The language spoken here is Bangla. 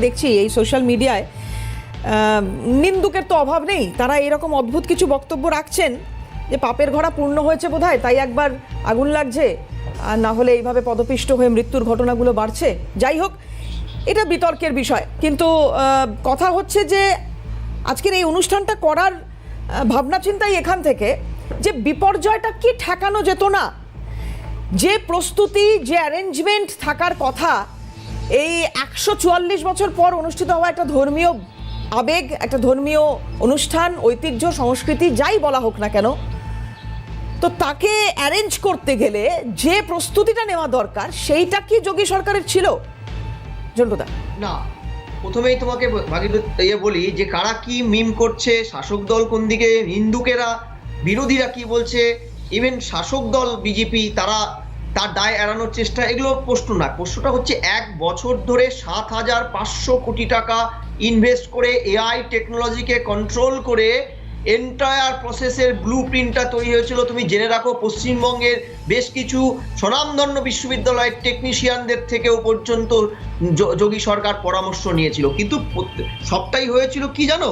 দেখছি এই সোশ্যাল মিডিয়ায় নিন্দুকের তো অভাব নেই, তারা এরকম অদ্ভুত কিছু বক্তব্য রাখছেন যে পাপের ঘোড়া পূর্ণ হয়েছে বোধহয়, তাই একবার আগুন লাগছে, আর না হলে এইভাবে পদপিষ্ট হয়ে মৃত্যুর ঘটনাগুলো বাড়ছে। যাই হোক, এটা বিতর্কের বিষয়, কিন্তু কথা হচ্ছে যে আজকের এই অনুষ্ঠানটা করার ভাবনা চিন্তাই এখান থেকে যে বিপর্যয়টা কি ঠেকানো যেত না, যে প্রস্তুতি, যে অ্যারেঞ্জমেন্ট থাকার কথা এই 144 বছর পর অনুষ্ঠিত হওয়া একটা ধর্মীয় আবেগ, একটা ধর্মীয় অনুষ্ঠান, ঐতিহ্য, সংস্কৃতি যাই বলা হোক না কেন, তো তাকে অ্যারেঞ্জ করতে গেলে যে প্রস্তুতিটা নেওয়া দরকার সেইটা কি যোগী সরকারের ছিল? জন্টুদা, না, প্রথমেই তোমাকে বলি যে কারা কি মিম করছে, শাসক দল কোন দিকে, হিন্দুকেরা, বিরোধীরা কি বলছে, ইভেন শাসক দল বিজেপি তার দায় এড়ানোর চেষ্টা, এগুলো প্রশ্ন না। প্রশ্নটা হচ্ছে 1 বছর ধরে 7,500 কোটি টাকা ইনভেস্ট করে এআই টেকনোলজিকে কন্ট্রোল করে এন্টায়ার প্রসেসের ব্লু প্রিন্টটা তৈরি হয়েছিল। তুমি জেনে রাখো, পশ্চিমবঙ্গের বেশ কিছু স্বনামধন্য বিশ্ববিদ্যালয়ের টেকনিশিয়ানদের থেকেও পর্যন্ত যোগী সরকার পরামর্শ নিয়েছিল, কিন্তু সবটাই হয়েছিল কি জানো,